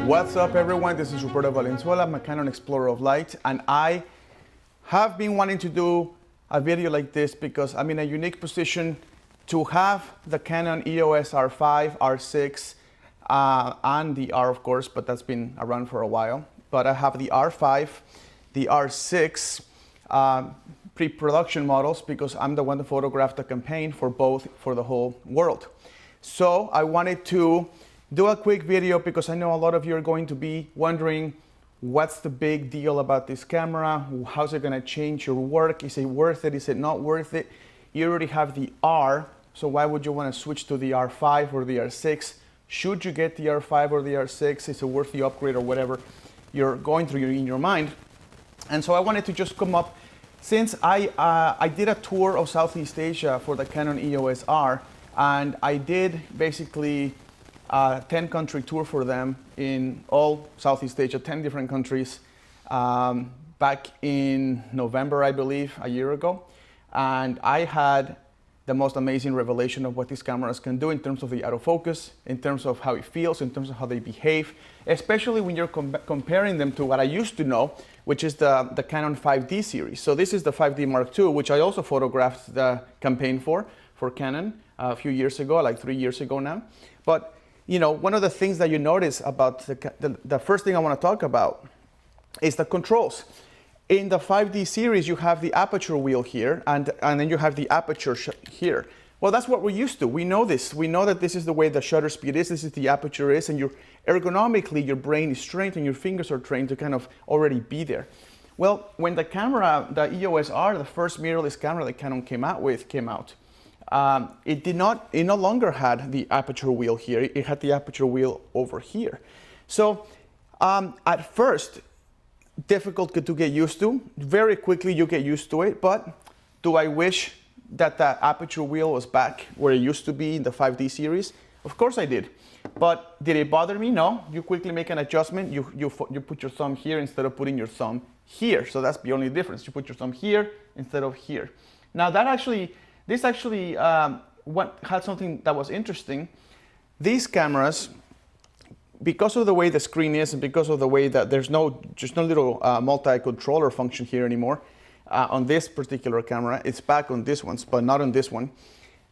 What's up, everyone? This is Roberto Valenzuela. I'm a Canon Explorer of Light, and I have been wanting to do a video like this because I'm in a unique position to have the Canon EOS R5, R6, and the R, of course, but that's been around for a while. But I have the R5, the R6 pre-production models because I'm the one that photographed the campaign for both for the whole world. So I wanted to do a quick video because I know a lot of you are going to be wondering what's the big deal about this camera? How's it going to change your work? Is it worth it? Is it not worth it? You already have the R, so why would you want to switch to the R5 or the R6? Should you get the R5 or the R6? Is it worth the upgrade or whatever you're going through in your mind? And so I wanted to just come up, since I did a tour of Southeast Asia for the Canon EOS R, and I did basically a 10-country tour for them in all Southeast Asia, 10 different countries, back in November, I believe, a year ago. And I had the most amazing revelation of what these cameras can do in terms of the autofocus, in terms of how it feels, in terms of how they behave, especially when you're comparing them to what I used to know, which is the Canon 5D series. So this is the 5D Mark II, which I also photographed the campaign for Canon a few years ago, like 3 years ago now. But you know, one of the things that you notice about the first thing I want to talk about is the controls. In the 5D series, you have the aperture wheel here, and then you have the aperture here. Well, that's what we're used to. We know this. We know that this is the way the shutter speed is, this is the aperture is, and ergonomically, your brain is trained and your fingers are trained to kind of already be there. Well, when the camera, the EOS R, the first mirrorless camera that Canon came out, it no longer had the aperture wheel here. It had the aperture wheel over here. So at first, difficult to get used to. Very quickly you get used to it, but do I wish that the aperture wheel was back where it used to be in the 5D series? Of course I did. But did it bother me? No. You quickly make an adjustment. You put your thumb here instead of putting your thumb here. So that's the only difference. You put your thumb here instead of here. Now this actually had something that was interesting. These cameras, because of the way the screen is and because of the way that there's just no little multi-controller function here anymore on this particular camera, it's back on this one, but not on this one.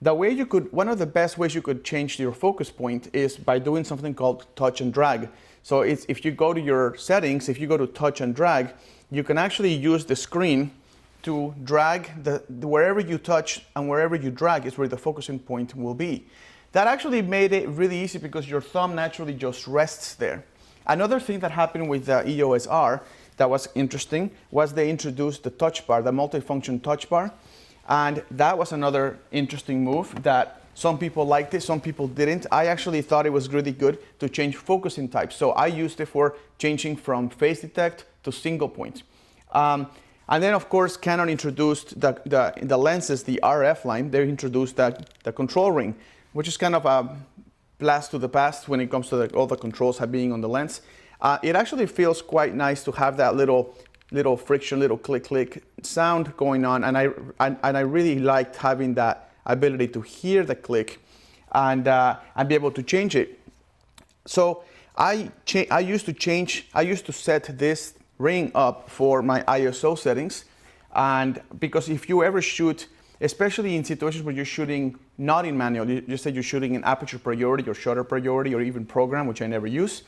One of the best ways you could change your focus point is by doing something called touch and drag. So if you go to your settings, if you go to touch and drag, you can actually use the screen to drag wherever you touch and wherever you drag is where the focusing point will be. That actually made it really easy because your thumb naturally just rests there. Another thing that happened with the EOS R that was interesting was they introduced the touch bar, the multifunction touch bar. And that was another interesting move that some people liked it, some people didn't. I actually thought it was really good to change focusing types. So I used it for changing from phase detect to single point. And then, of course, Canon introduced the lenses, the RF line. They introduced the control ring, which is kind of a blast to the past when it comes to all the controls being on the lens. It actually feels quite nice to have that little friction, little click sound going on, and I really liked having that ability to hear the click and be able to change it. So I used to set this ring up for my ISO settings, and because if you ever shoot, especially in situations where you're shooting not in manual, you say you're shooting in aperture priority or shutter priority or even program, which I never use,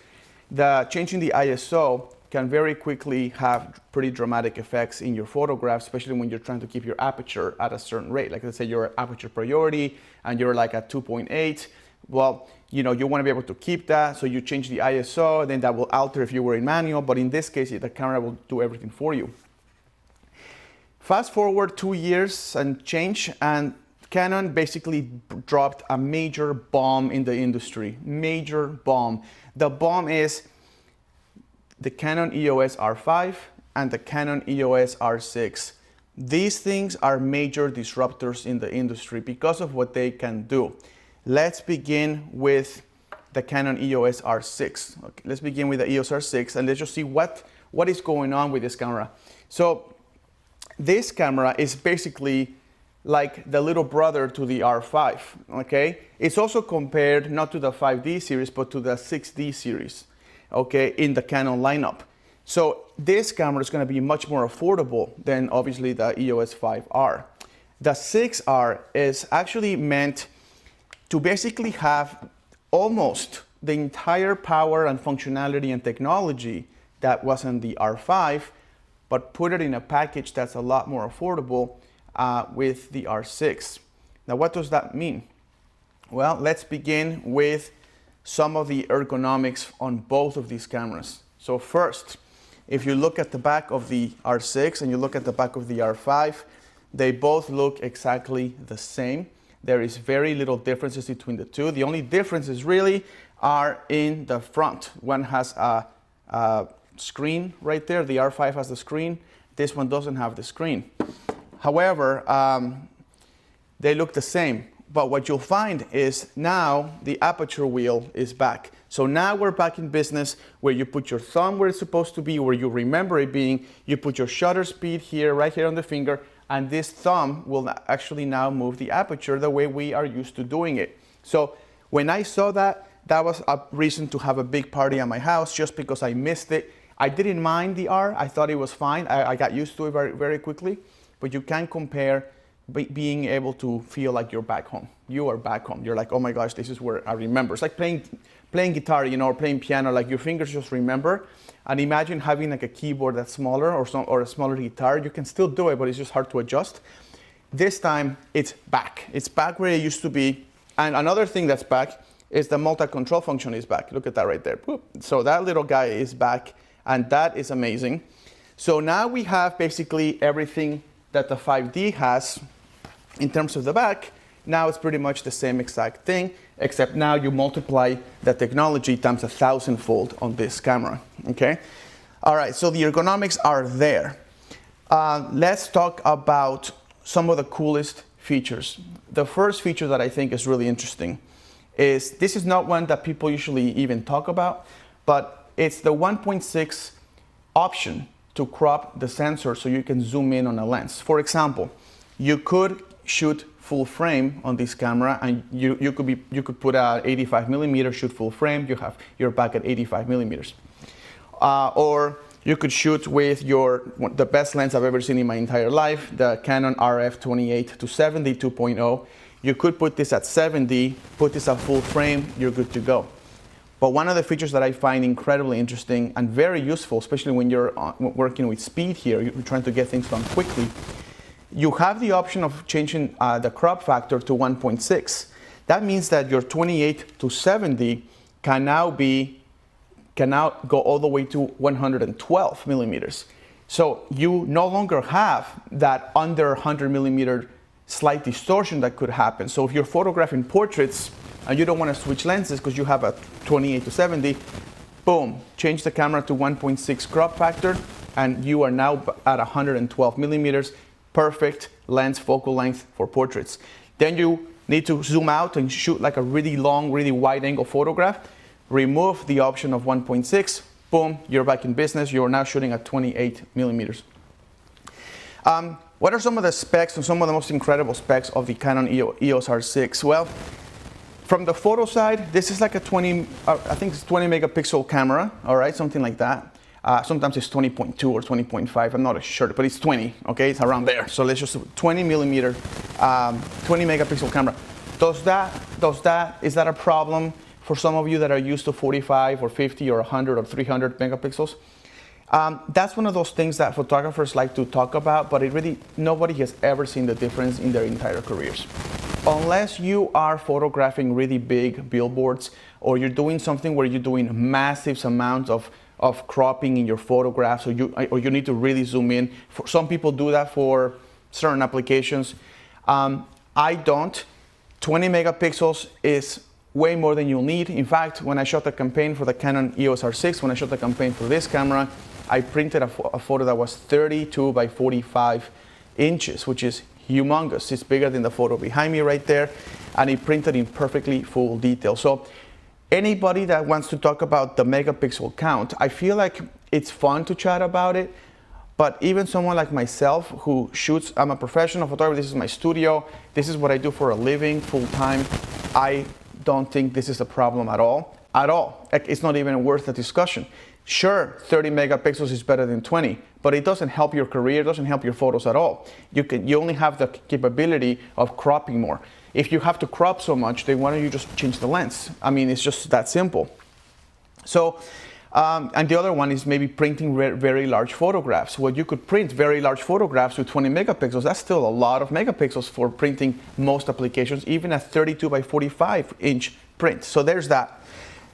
changing the ISO can very quickly have pretty dramatic effects in your photographs, especially when you're trying to keep your aperture at a certain rate. Like let's say you're at aperture priority and you're like at 2.8. Well, you want to be able to keep that, so you change the ISO, then that will alter if you were in manual, but in this case, the camera will do everything for you. Fast forward 2 years and change, and Canon basically dropped a major bomb in the industry. Major bomb. The bomb is the Canon EOS R5 and the Canon EOS R6. These things are major disruptors in the industry because of what they can do. Let's begin with the Canon EOS R6. Okay, let's begin with the EOS R6 and let's just see what is going on with this camera. So this camera is basically like the little brother to the R5, okay? It's also compared not to the 5D series, but to the 6D series, okay, in the Canon lineup. So this camera is gonna be much more affordable than obviously the EOS 5R. The 6R is actually meant to basically have almost the entire power and functionality and technology that was in the R5, but put it in a package that's a lot more affordable with the R6. Now, what does that mean? Well, let's begin with some of the ergonomics on both of these cameras. So first, if you look at the back of the R6 and you look at the back of the R5, they both look exactly the same. There is very little differences between the two. The only differences really are in the front. One has a screen right there. The R5 has the screen. This one doesn't have the screen. However, they look the same. But what you'll find is now the aperture wheel is back. So now we're back in business where you put your thumb where it's supposed to be, where you remember it being. You put your shutter speed here, right here on the finger, and this thumb will actually now move the aperture the way we are used to doing it. So when I saw that, that was a reason to have a big party at my house just because I missed it. I didn't mind the R. I thought it was fine. I got used to it very, very quickly. But you can compare being able to feel like you're back home. You are back home. You're like, oh my gosh, this is where I remember. It's like playing guitar, you know, or playing piano. Like your fingers just remember. And imagine having like a keyboard that's smaller or a smaller guitar. You can still do it, but it's just hard to adjust. This time, it's back. It's back where it used to be. And another thing that's back is the multi-control function is back. Look at that right there. So that little guy is back, and that is amazing. So now we have basically everything that the 5D has in terms of the back. Now it's pretty much the same exact thing, except now you multiply the technology times 1,000-fold on this camera, okay? All right, so the ergonomics are there. Let's talk about some of the coolest features. The first feature that I think is really interesting is, this is not one that people usually even talk about, but it's the 1.6 option to crop the sensor so you can zoom in on a lens. For example, you could shoot full frame on this camera, and you could put a 85 millimeter, shoot full frame. You're back at 85 millimeters, or you could shoot with the best lens I've ever seen in my entire life, the Canon RF 28-70 2.0. You could put this at 70, put this at full frame. You're good to go. But one of the features that I find incredibly interesting and very useful, especially when you're working with speed here, you're trying to get things done quickly. You have the option of changing the crop factor to 1.6. That means that your 28-70 can now go all the way to 112 millimeters. So you no longer have that under 100 millimeter slight distortion that could happen. So if you're photographing portraits and you don't want to switch lenses because you have a 28-70, boom, change the camera to 1.6 crop factor, and you are now at 112 millimeters. Perfect lens focal length for portraits. Then you need to zoom out and shoot like a really long, really wide angle photograph. Remove the option of 1.6, boom, you're back in business. You're now shooting at 28 millimeters. What are some of the specs and some of the most incredible specs of the Canon EOS R6? Well, from the photo side, this is like a 20 megapixel camera, all right, something like that. Sometimes it's 20.2 or 20.5, I'm not sure, but it's 20, okay, it's around there. So let's just 20 megapixel camera. Is that a problem for some of you that are used to 45 or 50 or 100 or 300 megapixels? That's one of those things that photographers like to talk about, but nobody has ever seen the difference in their entire careers. Unless you are photographing really big billboards, or you're doing something where you're doing massive amounts of cropping in your photographs, or you need to really zoom in. Some people do that for certain applications. I don't. 20 megapixels is way more than you'll need. In fact, when I shot the campaign for the Canon EOS R6, when I shot the campaign for this camera, I printed a photo that was 32 by 45 inches, which is humongous. It's bigger than the photo behind me right there, and it printed in perfectly full detail. So anybody that wants to talk about the megapixel count, I feel like it's fun to chat about it, But even someone like myself who shoots, I'm a professional photographer, this is my studio, this is what I do for a living, full time, I don't think this is a problem at all. At all. It's not even worth a discussion. Sure, 30 megapixels is better than 20, but it doesn't help your career, it doesn't help your photos at all. You only have the capability of cropping more. If you have to crop so much, then why don't you just change the lens? I mean, it's just that simple. So, and the other one is maybe printing very large photographs. Well, you could print very large photographs with 20 megapixels. That's still a lot of megapixels for printing most applications, even a 32 by 45 inch print. So there's that.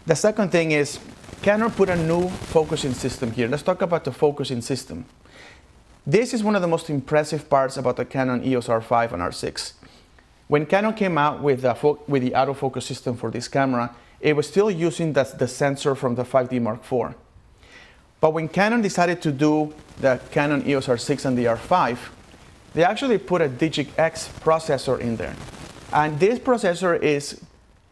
The second thing is Canon put a new focusing system here. Let's talk about the focusing system. This is one of the most impressive parts about the Canon EOS R5 and R6. When Canon came out with the autofocus system for this camera, it was still using the sensor from the 5D Mark IV. But when Canon decided to do the Canon EOS R6 and the R5, they actually put a DigicX processor in there. And this processor is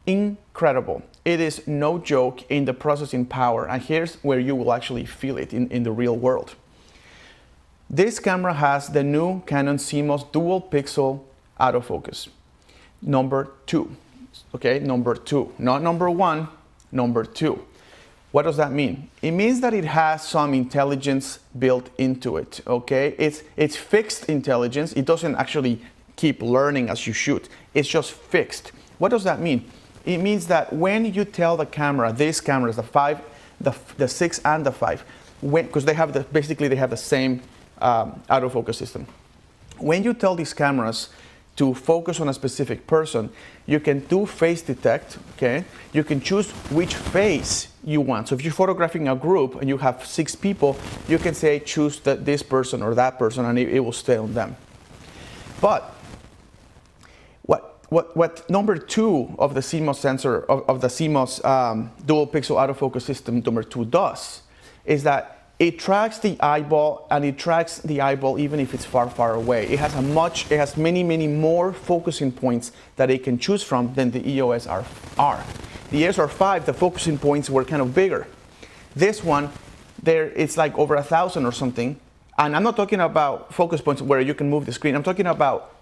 incredible. It is no joke in the processing power, and here's where you will actually feel it in the real world. This camera has the new Canon CMOS dual pixel autofocus, number 2. Okay, number 2, not number 1, number 2. What does that mean? It means that it has some intelligence built into it. Okay, it's fixed intelligence. It doesn't actually keep learning as you shoot. It's just fixed. What does that mean? It means that when you tell the camera, these cameras, the 5, the 6 and the 5, because they have basically they have the same autofocus system. When you tell these cameras to focus on a specific person, you can do face detect, okay? You can choose which face you want. So if you're photographing a group and you have 6 people, you can say choose this person or that person, and it will stay on them. But what number 2 of the CMOS sensor, of the CMOS dual pixel autofocus system number 2 does, is that it tracks the eyeball, and it tracks the eyeball even if it's far, far away. It has many more focusing points that it can choose from than the EOS R. The EOS R5, the focusing points were kind of bigger. This one, it's like over 1,000 or something. And I'm not talking about focus points where you can move the screen. I'm talking about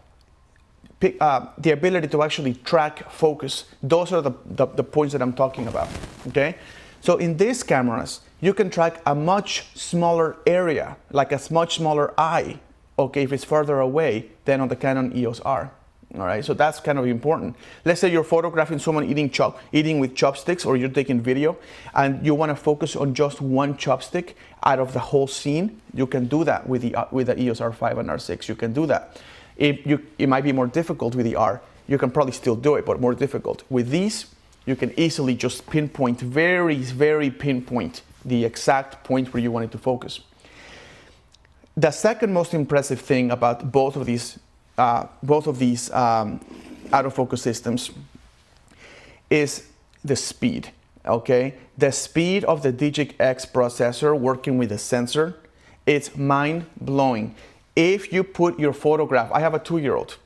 the ability to actually track focus. Those are the points that I'm talking about, okay? So in these cameras, you can track a much smaller area, like a much smaller eye, okay, if it's further away than on the Canon EOS R. All right, so that's kind of important. Let's say you're photographing someone eating with chopsticks, or you're taking video, and you want to focus on just one chopstick out of the whole scene. You can do that with the EOS R5 and R6. You can do that. It might be more difficult with the R. You can probably still do it, but more difficult. With these, you can easily just pinpoint, very pinpoint the exact point where you want it to focus. The second most impressive thing about both of these autofocus systems is the speed. Okay, the speed of the DigicX processor working with the sensor, it's mind-blowing. If you put your photograph, I have a 2-year-old.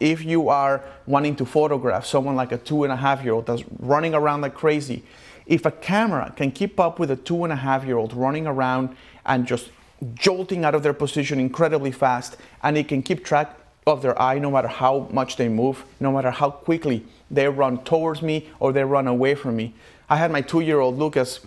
If you are wanting to photograph someone like a 2.5-year-old that's running around like crazy, if a camera can keep up with a 2.5-year-old running around and just jolting out of their position incredibly fast, and it can keep track of their eye no matter how much they move, no matter how quickly they run towards me or they run away from me. I had my 2-year-old Lucas,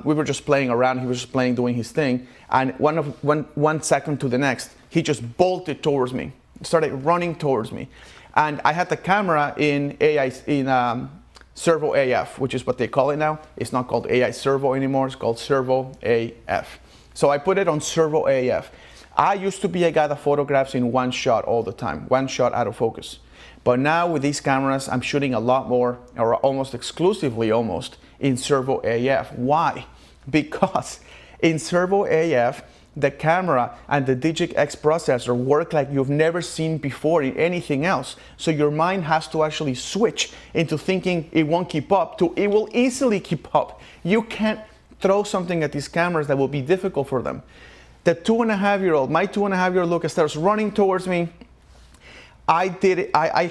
we were just playing around, he was just playing, doing his thing, and one second to the next, he just bolted towards me, started running towards me. And I had the camera in Servo AF, which is what they call it now. It's not called AI Servo anymore, it's called Servo AF. So I put it on Servo AF. I used to be a guy that photographs in one shot all the time, one shot out of focus. But now with these cameras, I'm shooting a lot more, or almost exclusively in Servo AF. Why? Because in Servo AF, the camera and the DigicX processor work like you've never seen before in anything else. So your mind has to actually switch into thinking it won't keep up to it will easily keep up. You can't throw something at these cameras that will be difficult for them. The 2.5-year-old, my 2.5-year-old Lucas starts running towards me. I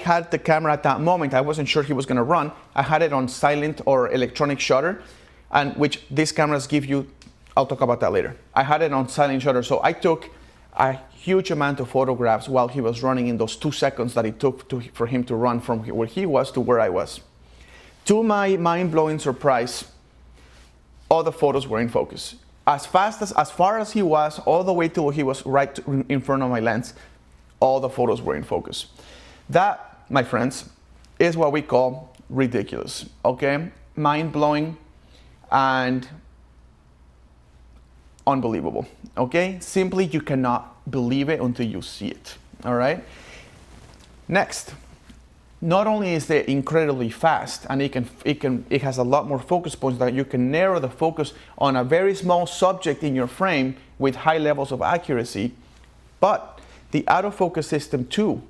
had the camera at that moment. I wasn't sure he was going to run. I had it on silent or electronic shutter, and which these cameras give you I'll talk about that later. I had it on silent shutter, so I took a huge amount of photographs while he was running in those 2 seconds that it took for him to run from where he was to where I was. To my mind-blowing surprise, all the photos were in focus. As far as he was, all the way till he was right in front of my lens, all the photos were in focus. That, my friends, is what we call ridiculous, okay? Mind-blowing and unbelievable, okay? Simply, you cannot believe it until you see it, all right? Next, not only is it incredibly fast, and it has a lot more focus points that you can narrow the focus on a very small subject in your frame with high levels of accuracy, but the autofocus system 2,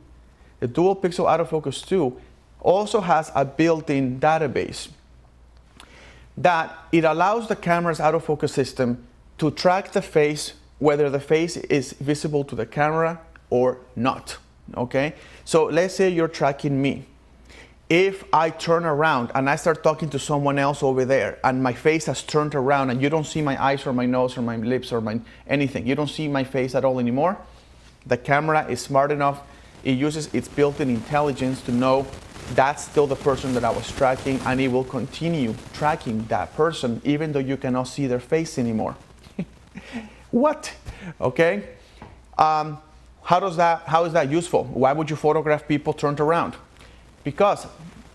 the dual pixel autofocus 2, also has a built-in database that it allows the camera's autofocus system to track the face, whether the face is visible to the camera or not, okay? So let's say you're tracking me. If I turn around and I start talking to someone else over there and my face has turned around and you don't see my eyes or my nose or my lips or anything, you don't see my face at all anymore, the camera is smart enough, it uses its built-in intelligence to know that's still the person that I was tracking, and it will continue tracking that person even though you cannot see their face anymore. What? Okay. How is that useful? Why would you photograph people turned around? Because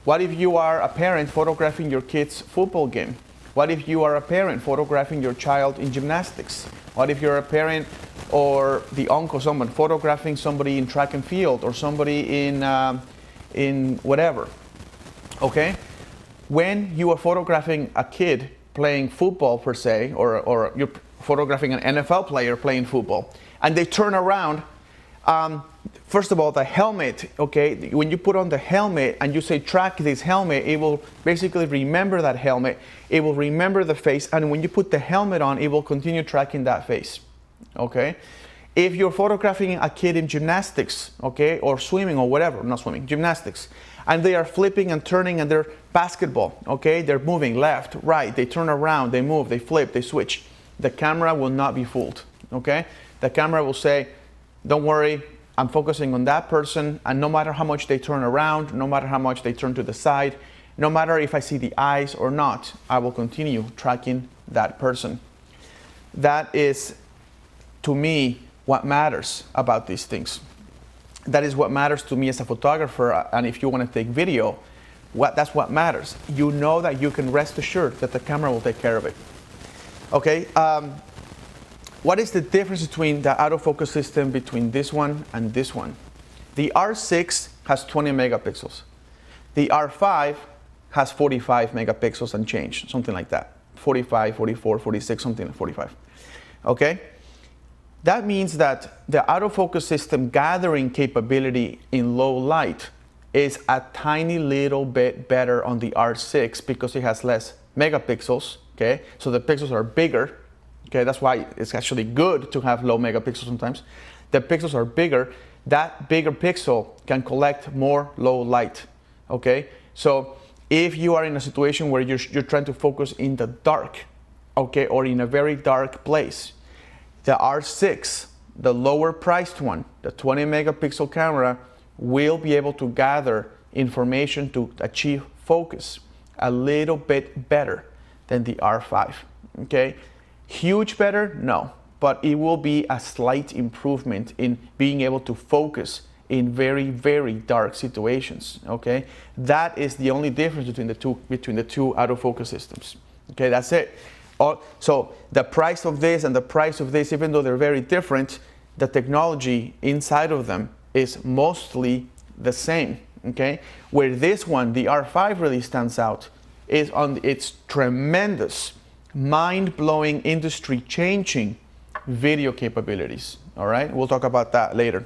what if you are a parent photographing your kid's football game? What if you are a parent photographing your child in gymnastics? What if you're a parent or the uncle, someone photographing somebody in track and field or somebody in whatever? Okay. When you are photographing a kid playing football per se, or you're photographing an NFL player playing football, and they turn around, first of all, the helmet, okay, when you put on the helmet and you say track this helmet, it will basically remember that helmet, it will remember the face, and when you put the helmet on, it will continue tracking that face, okay? If you're photographing a kid in gymnastics, okay, or swimming or whatever, not swimming, gymnastics, and they are flipping and turning and they're basketball, okay, they're moving left, right, they turn around, they move, they flip, they switch, the camera will not be fooled, okay? The camera will say, don't worry, I'm focusing on that person, and no matter how much they turn around, no matter how much they turn to the side, no matter if I see the eyes or not, I will continue tracking that person. That is, to me, what matters about these things. That is what matters to me as a photographer, and if you want to take video, that's what matters. You know that you can rest assured that the camera will take care of it. Okay, what is the difference between the autofocus system between this one and this one? The R6 has 20 megapixels. The R5 has 45 megapixels and change, something like that. 45, 44, 46, something like 45. Okay? That means that the autofocus system gathering capability in low light is a tiny little bit better on the R6 because it has less megapixels, okay? So the pixels are bigger, okay? That's why it's actually good to have low megapixels sometimes. The pixels are bigger. That bigger pixel can collect more low light, okay? So if you are in a situation where you're trying to focus in the dark, okay, or in a very dark place, the R6, the lower priced one, the 20 megapixel camera, will be able to gather information to achieve focus a little bit better than the R5, okay? Huge better? No, but it will be a slight improvement in being able to focus in very, very dark situations, okay? That is the only difference between the two autofocus systems, okay? That's it. So the price of this and the price of this, even though they're very different, the technology inside of them is mostly the same, okay? Where this one, the R5, really stands out is on its tremendous, mind-blowing, industry-changing video capabilities, all right? We'll talk about that later.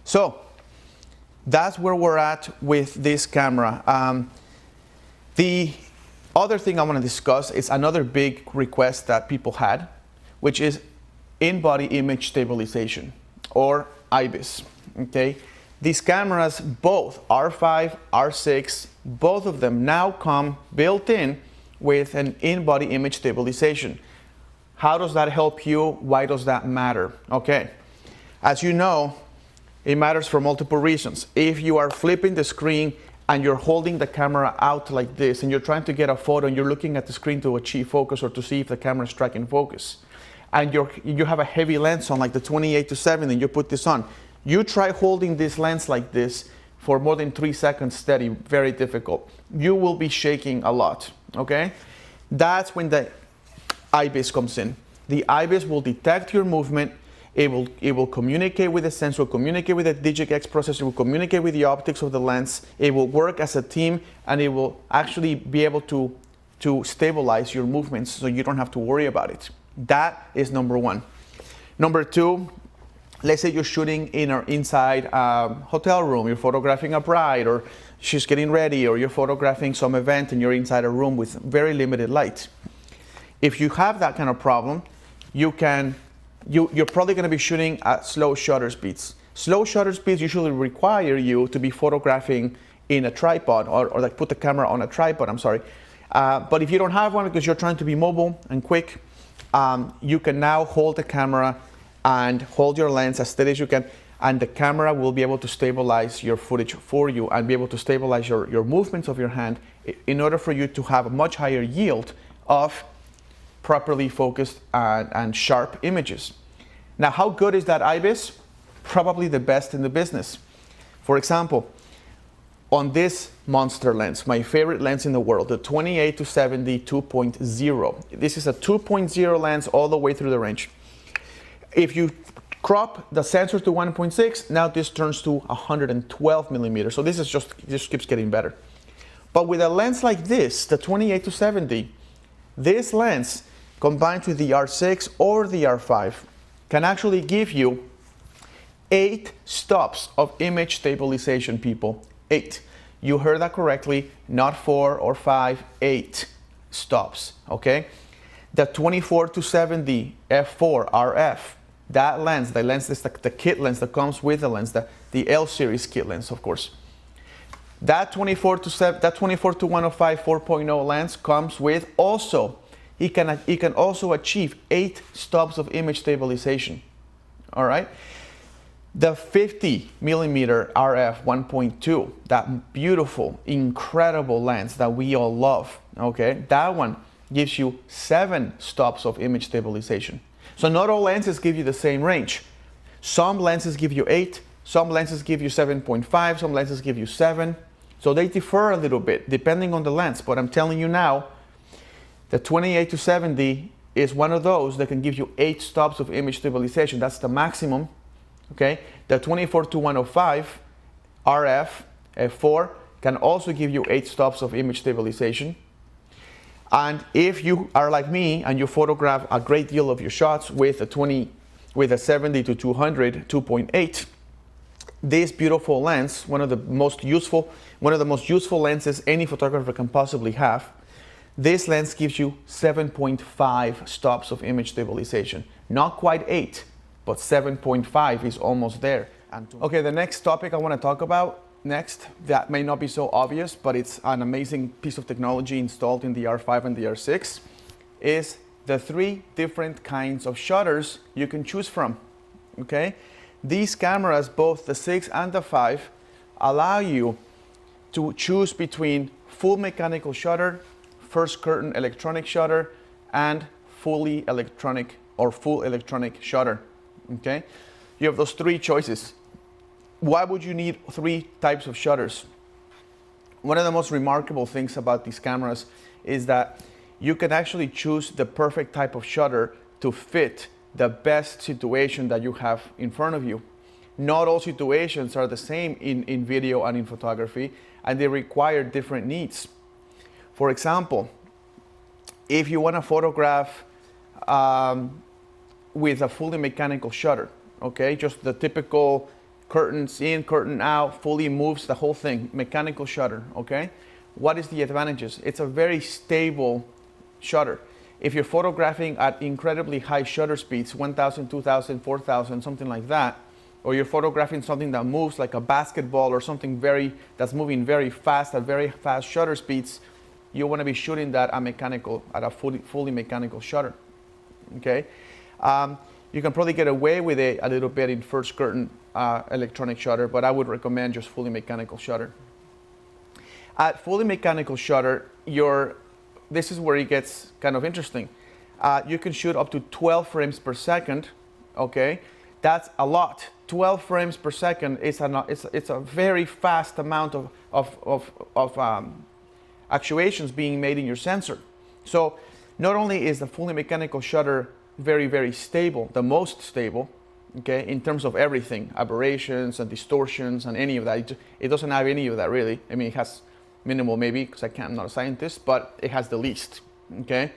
So that's where we're at with this camera. The other thing I want to discuss is another big request that people had, which is in-body image stabilization, or IBIS, okay? These cameras, both R5, R6, both of them now come built in with an in-body image stabilization. How does that help you? Why does that matter? Okay, as you know, it matters for multiple reasons. If you are flipping the screen and you're holding the camera out like this and you're trying to get a photo and you're looking at the screen to achieve focus or to see if the camera is tracking focus, and you have a heavy lens on like the 28-70 and you put this on, you try holding this lens like this for more than 3 seconds steady, very difficult. You will be shaking a lot, okay? That's when the IBIS comes in. The IBIS will detect your movement. It will communicate with the sensor, communicate with the DigX processor, will communicate with the optics of the lens. It will work as a team, and it will actually be able to stabilize your movements so you don't have to worry about it. That is number one. Number two, let's say you're shooting inside a hotel room, you're photographing a bride, or she's getting ready, or you're photographing some event and you're inside a room with very limited light. If you have that kind of problem, you're probably going to be shooting at slow shutter speeds. Slow shutter speeds usually require you to be photographing in a tripod, or like put the camera on a tripod, I'm sorry. But if you don't have one because you're trying to be mobile and quick, you can now hold the camera and hold your lens as steady as you can, and the camera will be able to stabilize your footage for you and be able to stabilize your movements of your hand in order for you to have a much higher yield of properly focused and sharp images. Now, how good is that IBIS? Probably the best in the business. For example, on this monster lens, my favorite lens in the world, the 28-70 2.0. This is a 2.0 lens all the way through the range. If you crop the sensor to 1.6, now this turns to 112 millimeters. So this keeps getting better. But with a lens like this, the 28-70, this lens combined with the R6 or the R5 can actually give you 8 stops of image stabilization, people. 8. You heard that correctly, not 4 or 5, 8 stops, okay? The 24-70 f4 RF, that lens, the lens is the kit lens that comes with the lens, the L series kit lens, of course. That 24-105 4.0 lens comes with also, it can also achieve 8 stops of image stabilization. All right. The 50 millimeter RF 1.2, that beautiful, incredible lens that we all love. Okay, that one gives you 7 stops of image stabilization. So not all lenses give you the same range. Some lenses give you 8, some lenses give you 7.5, some lenses give you 7. So they differ a little bit depending on the lens. But I'm telling you now, the 28-70 is one of those that can give you 8 stops of image stabilization. That's the maximum. Okay. The 24-105 RF f4 can also give you 8 stops of image stabilization. And if you are like me and you photograph a great deal of your shots with a 70-200 2.8, this beautiful lens, one of the most useful lenses any photographer can possibly have, this lens gives you 7.5 stops of image stabilization. Not quite 8, but 7.5 is almost there. Okay, the next topic I want to talk about next, that may not be so obvious, but it's an amazing piece of technology installed in the R5 and the R6, is the 3 different kinds of shutters you can choose from. Okay, these cameras, both the 6 and the 5, allow you to choose between full mechanical shutter, first curtain electronic shutter, and fully electronic or full electronic shutter. Okay, you have those 3 choices. Why would you need 3 types of shutters? One of the most remarkable things about these cameras is that you can actually choose the perfect type of shutter to fit the best situation that you have in front of you. Not all situations are the same in video and in photography, and they require different needs. For example, if you want to photograph with a fully mechanical shutter, okay, just the typical curtains in, curtain out, fully moves the whole thing, mechanical shutter, okay? What is the advantages? It's a very stable shutter. If you're photographing at incredibly high shutter speeds, 1,000, 2,000, 4,000, something like that, or you're photographing something that moves like a basketball or something that's moving very fast at very fast shutter speeds, you want to be shooting that at a fully mechanical shutter, okay? You can probably get away with it a little bit in first curtain electronic shutter, but I would recommend just fully mechanical shutter. At fully mechanical shutter, this is where it gets kind of interesting. You can shoot up to 12 frames per second, okay? That's a lot. 12 frames per second is it's a very fast amount of actuations being made in your sensor. So not only is the fully mechanical shutter very, very stable, the most stable, okay, in terms of everything, aberrations and distortions and any of that. It doesn't have any of that really. I mean, it has minimal maybe, because I'm not a scientist, but it has the least, okay?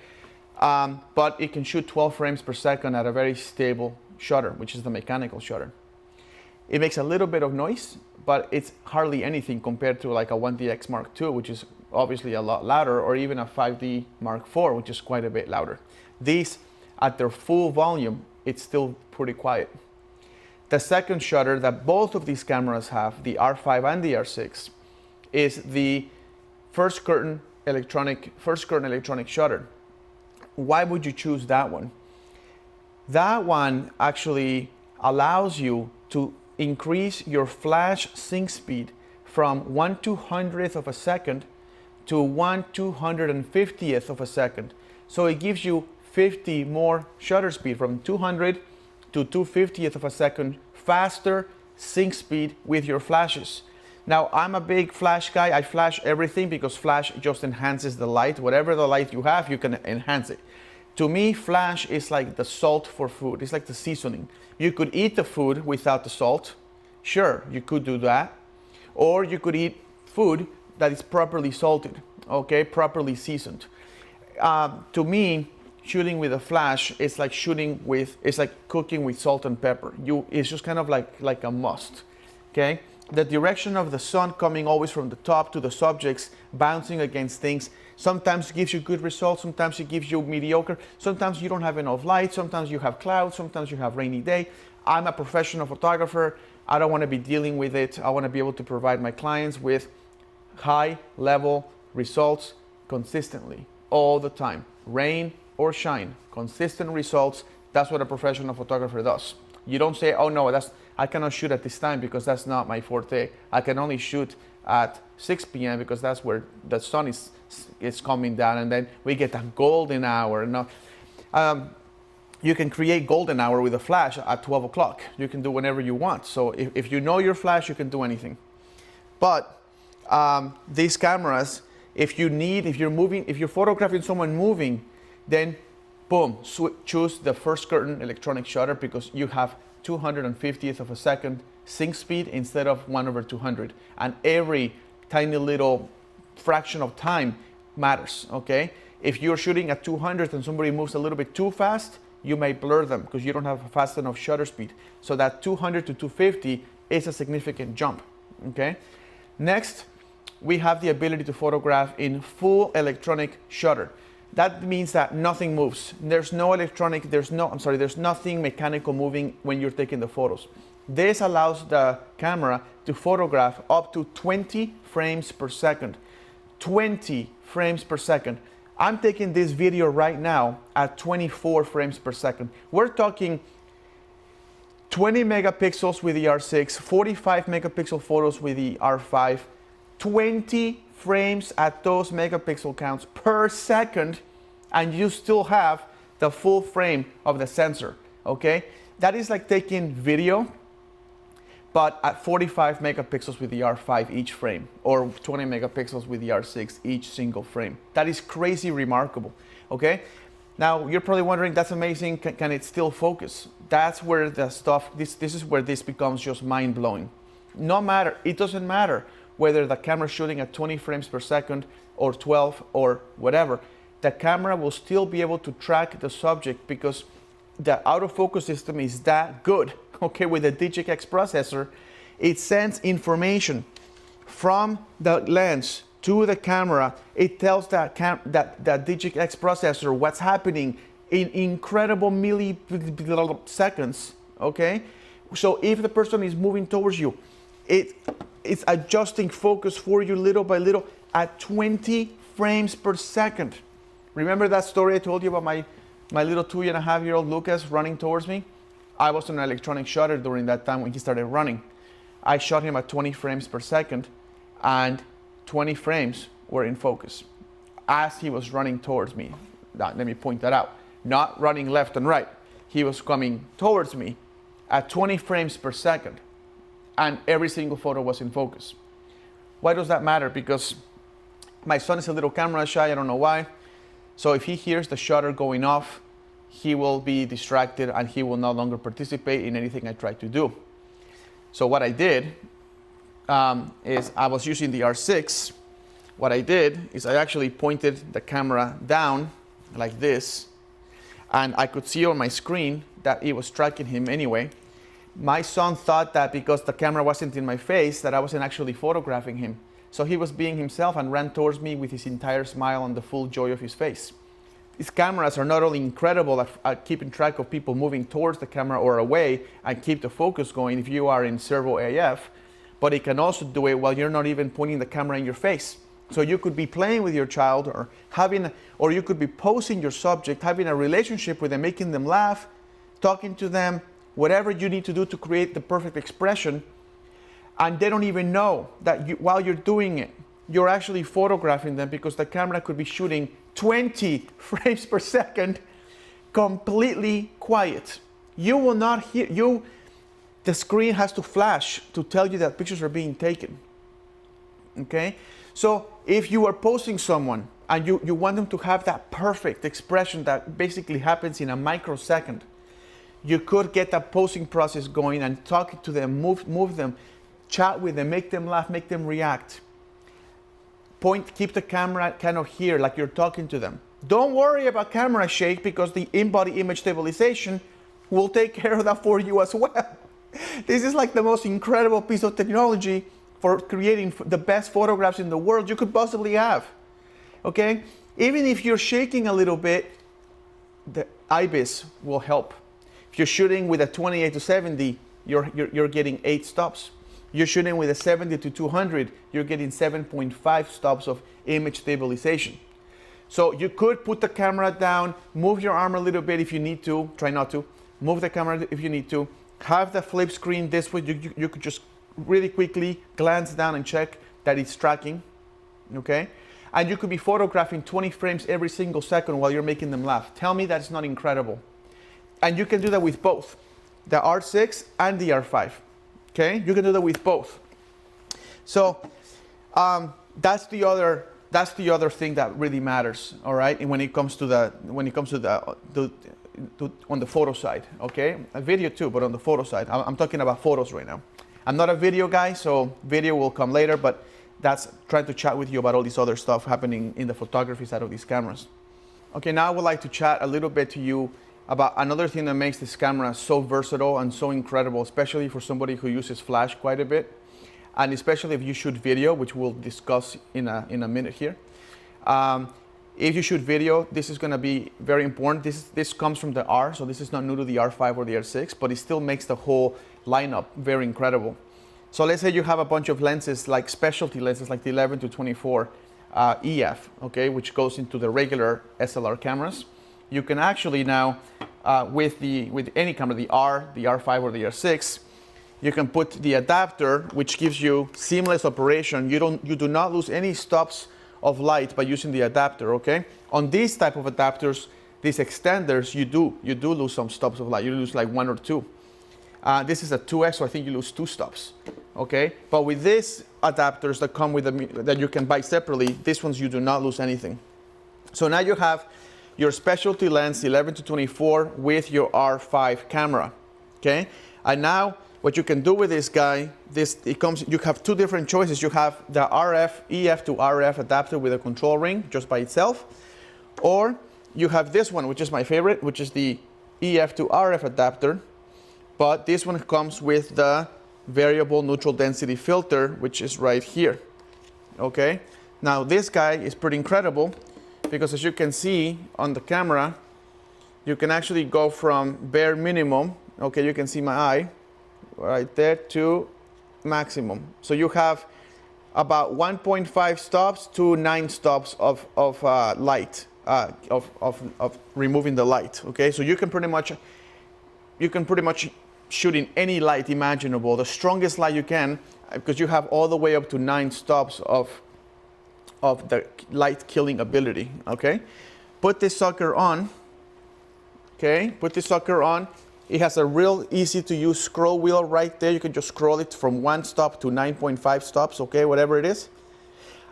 But it can shoot 12 frames per second at a very stable shutter, which is the mechanical shutter. It makes a little bit of noise, but it's hardly anything compared to like a 1DX Mark II, which is obviously a lot louder, or even a 5D Mark IV, which is quite a bit louder. These, at their full volume, it's still pretty quiet. The second shutter that both of these cameras have, the R5 and the R6, is the first curtain electronic shutter. Why would you choose that one? That one actually allows you to increase your flash sync speed from 1/200th of a second to 1/250th of a second. So it gives you 50 more shutter speed, from 200 to 250th of a second faster sync speed with your flashes. Now, I'm a big flash guy. I flash everything because flash just enhances the light. Whatever the light you have, you can enhance it. To me, flash is like the salt for food. It's like the seasoning. You could eat the food without the salt. Sure, you could do that. Or you could eat food that is properly salted, okay, properly seasoned. To me, shooting with a flash is like it's like cooking with salt and pepper. It's just kind of like a must, okay? The direction of the sun coming always from the top to the subjects, bouncing against things, sometimes gives you good results, sometimes it gives you mediocre, sometimes you don't have enough light, sometimes you have clouds, sometimes you have rainy day. I'm a professional photographer. I don't want to be dealing with it. I want to be able to provide my clients with high level results consistently, all the time. Rain or shine, consistent results. That's what a professional photographer does. You don't say, oh no, I cannot shoot at this time because that's not my forte. I can only shoot at 6 p.m. because that's where the sun is coming down, and then we get a golden hour. No, you can create golden hour with a flash at 12 o'clock. You can do whenever you want. So if you know your flash, you can do anything. But these cameras, if you're photographing someone moving, then boom, choose the first curtain electronic shutter because you have 250th of a second sync speed instead of 1/200. And every tiny little fraction of time matters, okay? If you're shooting at 200 and somebody moves a little bit too fast, you may blur them because you don't have a fast enough shutter speed. So that 200 to 250 is a significant jump, okay? Next, we have the ability to photograph in full electronic shutter. That means that nothing moves. There's nothing mechanical moving when you're taking the photos. This allows the camera to photograph up to 20 frames per second. 20 frames per second. I'm taking this video right now at 24 frames per second. We're talking 20 megapixels with the R6, 45 megapixel photos with the R5, 20 frames at those megapixel counts per second, and you still have the full frame of the sensor, okay? That is like taking video, but at 45 megapixels with the R5 each frame, or 20 megapixels with the R6 each single frame. That is crazy remarkable, okay? Now, you're probably wondering, that's amazing, can it still focus? That's where the stuff, this is where this becomes just mind-blowing. It doesn't matter whether the camera's shooting at 20 frames per second or 12 or whatever. The camera will still be able to track the subject because the autofocus system is that good, okay? With the DigicX processor, it sends information from the lens to the camera. It tells that DigicX processor what's happening in incredible milliseconds, okay? So if the person is moving towards you, it's adjusting focus for you little by little. at 20 frames per second. Remember that story I told you about my 5D my little 2.5-year-old Lucas running towards me. I was on an electronic shutter during that time when he started running. I shot him at 20 frames per second, and 20 frames were in focus as he was running towards me. Now, let me point that out. Not running left and right. He was coming towards me at 20 frames per second, and every single photo was in focus. Why does that matter? Because my son is a little camera shy, I don't know why. So if he hears the shutter going off, he will be distracted and he will no longer participate in anything I try to do. So what I did is I was using the R6. What I did is I actually pointed the camera down like this, and I could see on my screen that it was tracking him anyway. My son thought that because the camera wasn't in my face that I wasn't actually photographing him. So he was being himself and ran towards me with his entire smile and the full joy of his face. These cameras are not only incredible at keeping track of people moving towards the camera or away and keep the focus going if you are in servo AF, but it can also do it while you're not even pointing the camera in your face. So you could be playing with your child or you could be posing your subject, having a relationship with them, making them laugh, talking to them, whatever you need to do to create the perfect expression, and they don't even know that while you're doing it, you're actually photographing them because the camera could be shooting 20 frames per second, completely quiet. You will not hear, the screen has to flash to tell you that pictures are being taken, okay? So if you are posing someone and you want them to have that perfect expression that basically happens in a microsecond, you could get that posing process going and talk to them, move them, chat with them, make them laugh, make them react. Keep the camera kind of here, like you're talking to them. Don't worry about camera shake because the in-body image stabilization will take care of that for you as well. This is like the most incredible piece of technology for creating the best photographs in the world you could possibly have, okay? Even if you're shaking a little bit, the IBIS will help. If you're shooting with a 28 to 70, you're getting 8 stops. You're shooting with a 70 to 200, you're getting 7.5 stops of image stabilization. So you could put the camera down, move your arm a little bit if you need to, try not to, move the camera if you need to, have the flip screen this way, you could just really quickly glance down and check that it's tracking, okay? And you could be photographing 20 frames every single second while you're making them laugh. Tell me that's not incredible. And you can do that with both, the R6 and the R5. Okay, you can do that with both. So that's the other thing that really matters. All right, and when it comes to on the photo side. Okay, a video too, but on the photo side, I'm talking about photos right now. I'm not a video guy, so video will come later. But that's trying to chat with you about all this other stuff happening in the photography side of these cameras. Okay, now I would like to chat a little bit to you about another thing that makes this camera so versatile and so incredible, especially for somebody who uses flash quite a bit, and especially if you shoot video, which we'll discuss in a minute here. If you shoot video, this is going to be very important. This comes from the R, so this is not new to the R5 or the R6, but it still makes the whole lineup very incredible. So let's say you have a bunch of lenses, like specialty lenses, like the 11 to 24 EF, okay, which goes into the regular SLR cameras. You can actually now, with any camera, the R, the R5 or the R6, you can put the adapter, which gives you seamless operation. You do not lose any stops of light by using the adapter, okay? On these type of adapters, these extenders, you do lose some stops of light. You lose like 1 or 2. This is a 2X, so I think you lose 2 stops, okay? But with these adapters that come with that you can buy separately, these ones you do not lose anything. So now you have your specialty lens 11 to 24 with your R5 camera, okay? And now what you can do with this guy, you have 2 different choices. You have the EF to RF adapter with a control ring just by itself, or you have this one, which is my favorite, which is the EF to RF adapter, but this one comes with the variable neutral density filter, which is right here, okay? Now this guy is pretty incredible, because as you can see on the camera, you can actually go from bare minimum, okay, you can see my eye right there, to maximum. So you have about 1.5 stops to 9 stops of light of removing the light. Okay, so you can pretty much shoot in any light imaginable, the strongest light you can, because you have all the way up to 9 stops of the light killing ability. Okay, put this sucker on. Okay, put this sucker on. It has a real easy to use scroll wheel right there. You can just scroll it from 1 stop to 9.5 stops, okay, whatever it is.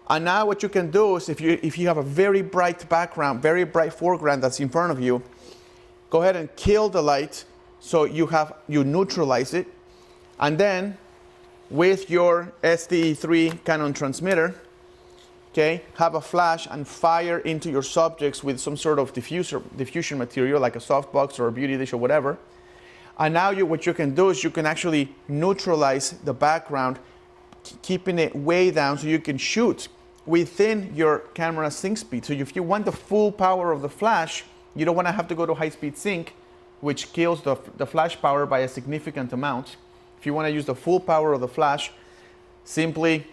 And now what you can do is if you have a very bright background, very bright foreground that's in front of you, go ahead and kill the light so you neutralize it. And then with your SDE3 Canon transmitter, okay, have a flash and fire into your subjects with some sort of diffusion material like a softbox or a beauty dish or whatever. And now what you can do is you can actually neutralize the background, keeping it way down so you can shoot within your camera sync speed. So if you want the full power of the flash, you don't want to have to go to high-speed sync, which kills the flash power by a significant amount. If you want to use the full power of the flash, simply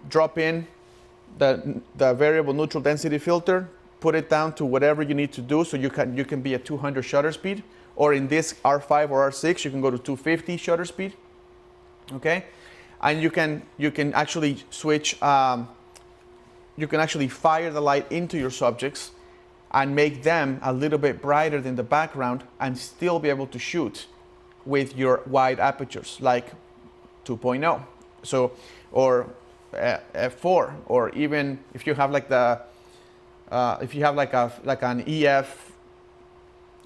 drop in the variable neutral density filter, put it down to whatever you need to do so you can be at 200 shutter speed, or in this R5 or R6 you can go to 250 shutter speed. Okay, and you can actually switch. You can actually fire the light into your subjects and make them a little bit brighter than the background and still be able to shoot with your wide apertures like 2.0, so or f4, or even if you have like an EF,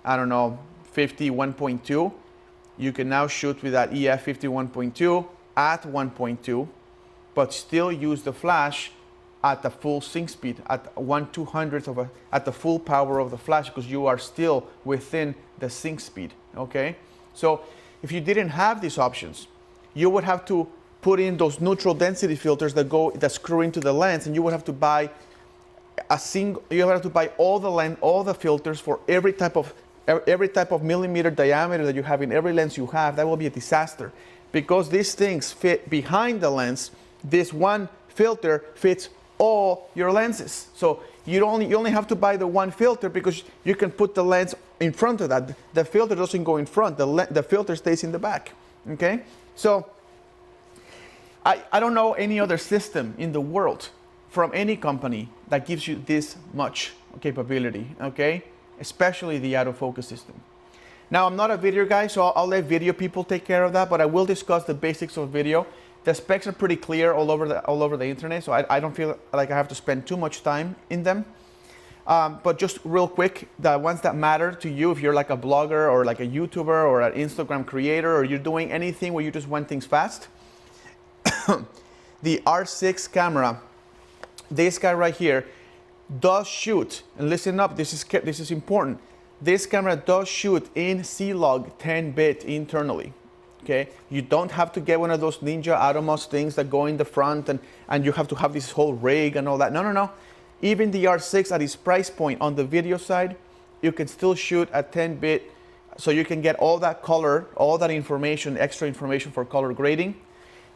I don't know, 51.2, you can now shoot with that EF 51.2 at 1.2, but still use the flash at the full sync speed, at 1/200th at the full power of the flash, because you are still within the sync speed. Okay, so if you didn't have these options, you would have to put in those neutral density filters that screw into the lens, and you would have to buy all the filters for every type of millimeter diameter that you have in every lens you have. That will be a disaster, because these things fit behind the lens. This one filter fits all your lenses, so you only have to buy the one filter because you can put the lens in front of that. The filter doesn't go in front, the filter stays in the back. Okay, so I don't know any other system in the world from any company that gives you this much capability, okay, especially the autofocus system. Now, I'm not a video guy, so I'll let video people take care of that, but I will discuss the basics of video. The specs are pretty clear all over the internet, so I don't feel like I have to spend too much time in them. But just real quick, the ones that matter to you, if you're like a blogger or like a YouTuber or an Instagram creator, or you're doing anything where you just want things fast, the R6 camera, this guy right here, does shoot, and listen up, this is important. This camera does shoot in C-Log 10-bit internally. Okay, you don't have to get one of those Ninja Atomos things that go in the front and you have to have this whole rig and all that. No. Even the R6 at its price point on the video side, you can still shoot at 10-bit, so you can get all that color, all that information, extra information for color grading,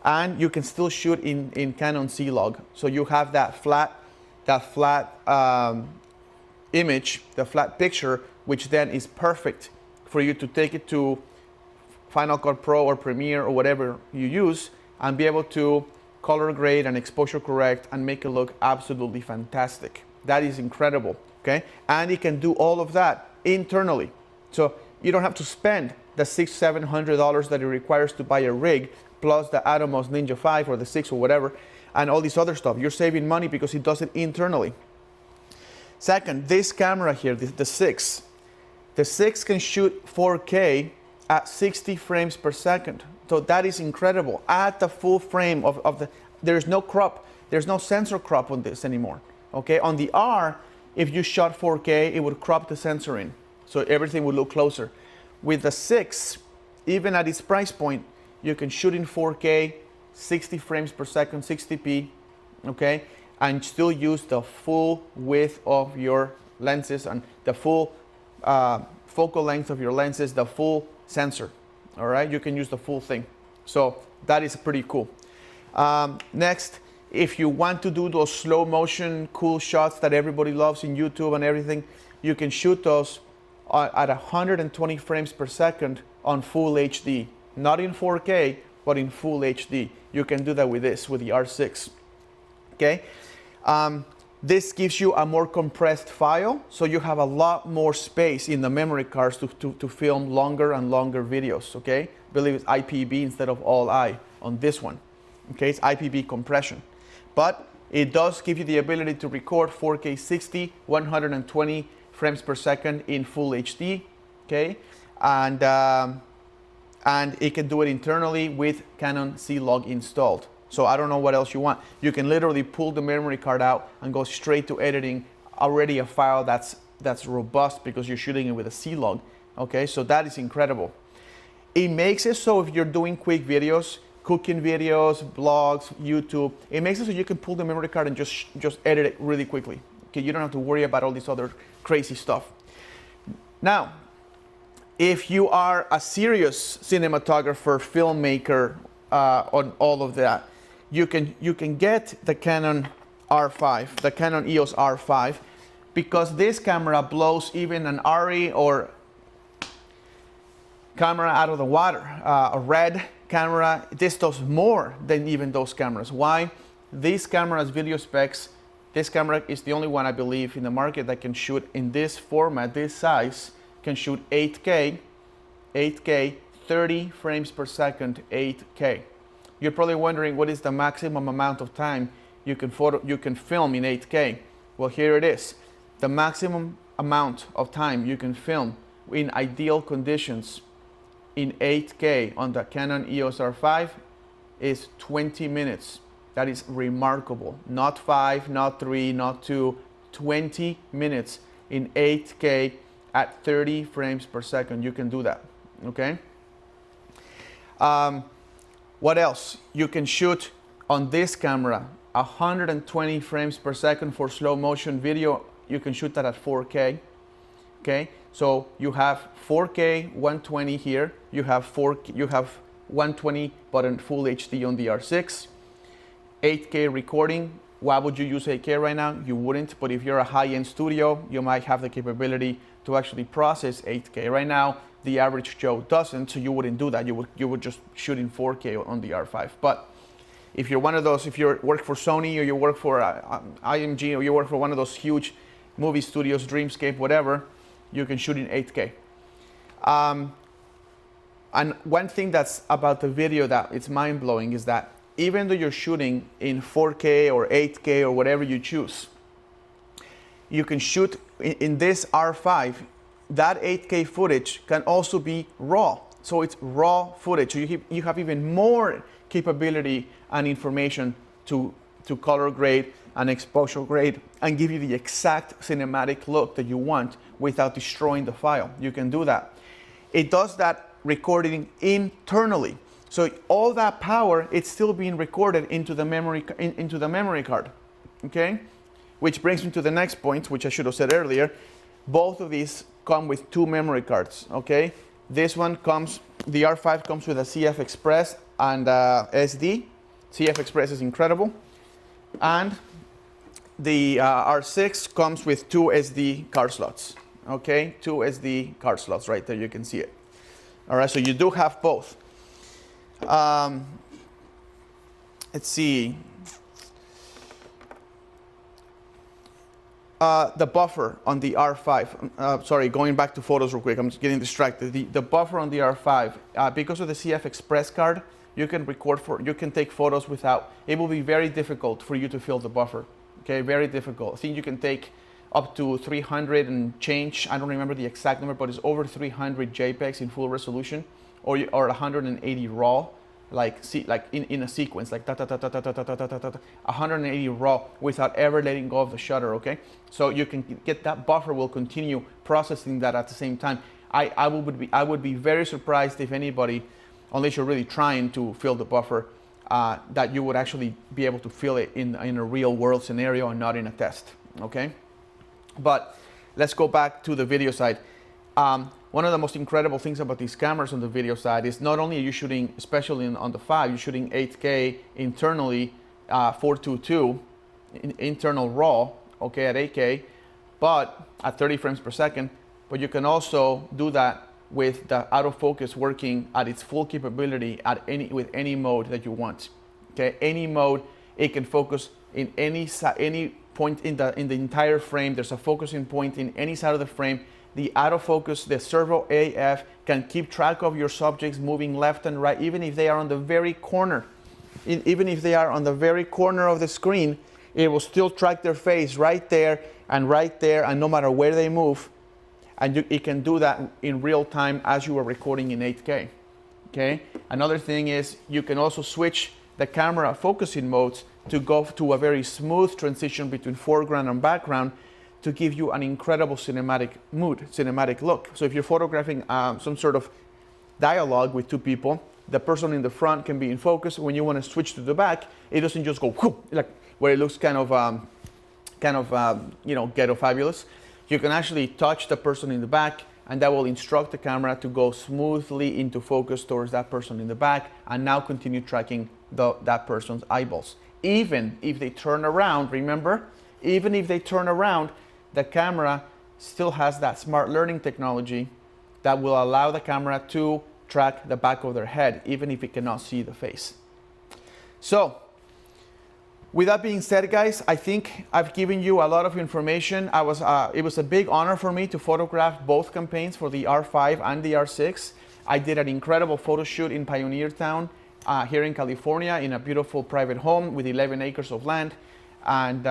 and you can still shoot in Canon C-Log. So you have that flat image, the flat picture, which then is perfect for you to take it to Final Cut Pro or Premiere or whatever you use, and be able to color grade and exposure correct and make it look absolutely fantastic. That is incredible, okay? And it can do all of that internally. So you don't have to spend the $600-700 that it requires to buy a rig, plus the Atomos Ninja 5 or the 6 or whatever, and all this other stuff. You're saving money because it does it internally. Second, this camera here, the 6. The 6 can shoot 4K at 60 frames per second. So that is incredible. At the full frame there's no crop, there's no sensor crop on this anymore. Okay, on the R, if you shot 4K, it would crop the sensor in, so everything would look closer. With the 6, even at its price point, you can shoot in 4K, 60 frames per second, 60p, okay, and still use the full width of your lenses and the full focal length of your lenses, the full sensor. All right, you can use the full thing. So that is pretty cool. Next, If you want to do those slow motion cool shots that everybody loves in YouTube and everything, you can shoot those at 120 frames per second on full HD. Not in 4K, but in full HD. You can do that with this, with the R6. Okay? This gives you a more compressed file, so you have a lot more space in the memory cards to film longer and longer videos, okay? I believe it's IPB instead of all I on this one, okay? It's IPB compression. But it does give you the ability to record 4K 60, 120 frames per second in full HD, okay? And it can do it internally with Canon C-Log installed. So I don't know what else you want. You can literally pull the memory card out and go straight to editing already a file that's robust because you're shooting it with a C-Log. Okay, so that is incredible. It makes it so if you're doing quick videos, cooking videos, blogs, YouTube, it makes it so you can pull the memory card and just edit it really quickly. Okay, you don't have to worry about all this other crazy stuff. Now, if you are a serious cinematographer, filmmaker, on all of that, you can get the Canon R5, the Canon EOS R5, because this camera blows even an ARRI or camera out of the water. A RED camera, this does more than even those cameras. Why? These cameras, video specs, this camera is the only one I believe in the market that can shoot in this format, this size, can shoot 8K, 30 frames per second, 8K. You're probably wondering what is the maximum amount of time you can film in 8K. Well, here it is. The maximum amount of time you can film in ideal conditions in 8K on the Canon EOS R5 is 20 minutes. That is remarkable. Not 5, not 3, not 2, 20 minutes in 8K at 30 frames per second. You can do that, okay? What else? You can shoot on this camera 120 frames per second for slow motion video. You can shoot that at 4K. Okay, so you have 4K 120 here. You have 120 but in full HD on the R6. 8K recording. Why would you use 8K right now? You wouldn't, but if you're a high-end studio, you might have the capability to actually process 8K. Right now, the average Joe doesn't, so you wouldn't do that. You would just shoot in 4K on the R5. But if you're one of those, if you work for Sony or you work for IMG or you work for one of those huge movie studios, Dreamscape, whatever, you can shoot in 8K. And one thing that's about the video that it's mind-blowing is that even though you're shooting in 4K or 8K or whatever you choose, you can shoot in this R5. That 8K footage can also be raw. So it's raw footage. So you have even more capability and information to color grade and exposure grade and give you the exact cinematic look that you want without destroying the file. You can do that. It does that recording internally. So all that power, it's still being recorded into the memory card. Okay? Which brings me to the next point, which I should have said earlier. Both of these come with 2 memory cards, okay? This one comes, the R5 comes with a CF Express and SD. CF Express is incredible. And the R6 comes with 2 SD card slots, okay? 2 SD card slots right there, you can see it. All right, so you do have both. Let's see. The buffer on the R5, sorry, going back to photos real quick, I'm just getting distracted. The buffer on the R5, because of the CF Express card, you can you can take photos without, it will be very difficult for you to fill the buffer, okay, very difficult. I think you can take up to 300 and change, I don't remember the exact number, but it's over 300 JPEGs in full resolution, or 180 RAW, like in a sequence, like 180 RAW without ever letting go of the shutter, okay? So you can get that buffer will continue processing that at the same time. I would be very surprised if anybody, unless you're really trying to fill the buffer, that you would actually be able to fill it in a real world scenario and not in a test, okay? But let's go back to the video side. One of the most incredible things about these cameras on the video side is not only are you shooting, especially on the 5, you're shooting 8K internally 422 internal RAW, okay, at 8K, but at 30 frames per second. But you can also do that with the autofocus working at its full capability with any mode that you want. Okay, any mode, it can focus in any point in the entire frame. There's a focusing point in any side of the frame. The autofocus, the servo AF, can keep track of your subjects moving left and right, even if they are on the very corner. Even if they are on the very corner of the screen, it will still track their face right there, and no matter where they move. And it can do that in real time as you are recording in 8K. Okay. Another thing is you can also switch the camera focusing modes to go to a very smooth transition between foreground and background to give you an incredible cinematic mood, cinematic look. So if you're photographing some sort of dialogue with two people, the person in the front can be in focus. When you want to switch to the back, it doesn't just go whoop, like where it looks kind of ghetto fabulous. You can actually touch the person in the back, and that will instruct the camera to go smoothly into focus towards that person in the back, and now continue tracking that person's eyeballs. Even if they turn around, remember, even if they turn around, the camera still has that smart learning technology that will allow the camera to track the back of their head, even if it cannot see the face. So, with that being said, guys, I think I've given you a lot of information. It was a big honor for me to photograph both campaigns for the R5 and the R6. I did an incredible photo shoot in Pioneer Town here in California in a beautiful private home with 11 acres of land. And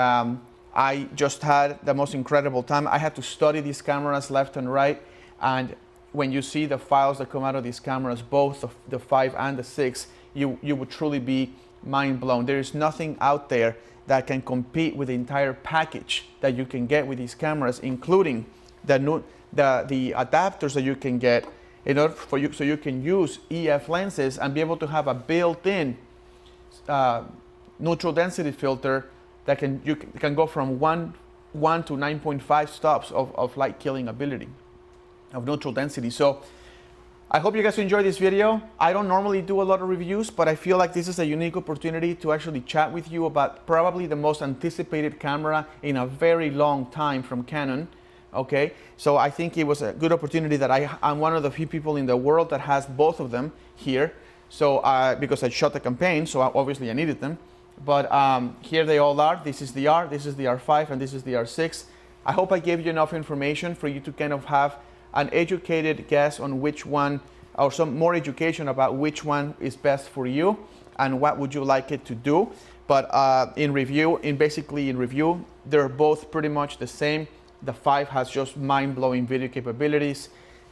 I just had the most incredible time. I had to study these cameras left and right. And when you see the files that come out of these cameras, both the 5 and the 6, you would truly be mind blown. There is nothing out there that can compete with the entire package that you can get with these cameras, including the adapters that you can get in order for you, so you can use EF lenses and be able to have a built-in neutral density filter that can go from 1 to 9.5 stops of light killing ability of neutral density. So I hope you guys enjoyed this video. I don't normally do a lot of reviews, but I feel like this is a unique opportunity to actually chat with you about probably the most anticipated camera in a very long time from Canon. Okay, so I think it was a good opportunity that I'm one of the few people in the world that has both of them here. So because I shot the campaign, so obviously I needed them. But here they all are. This is the R, this is the R5, and this is the R6. I hope I gave you enough information for you to kind of have an educated guess on which one, or some more education about which one is best for you and what would you like it to do. But in review, they're both pretty much the same. The 5 has just mind-blowing video capabilities,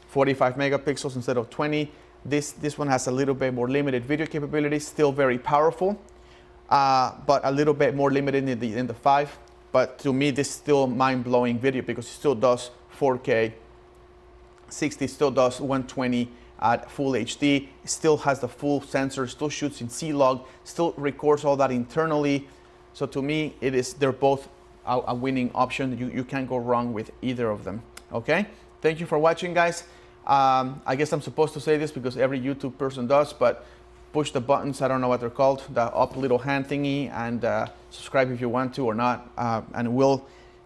45 megapixels instead of 20. This one has a little bit more limited video capabilities, still very powerful, but a little bit more limited in the 5. But to me, this is still mind-blowing video because it still does 4K. 60 still does 120 at full HD, still has the full sensor, still shoots in C-Log, still records all that internally. So to me, they're both a winning option. You can't go wrong with either of them. Okay, thank you for watching, guys. I guess I'm supposed to say this because every YouTube person does, but push the buttons, I don't know what they're called, the up little hand thingy, and subscribe if you want to or not, and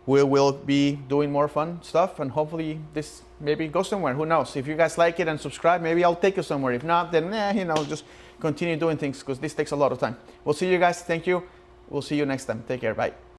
we will be doing more fun stuff, and hopefully this maybe goes somewhere. Who knows? If you guys like it and subscribe, maybe I'll take it somewhere. If not, then just continue doing things because this takes a lot of time. We'll see you guys. Thank you. We'll see you next time. Take care. Bye.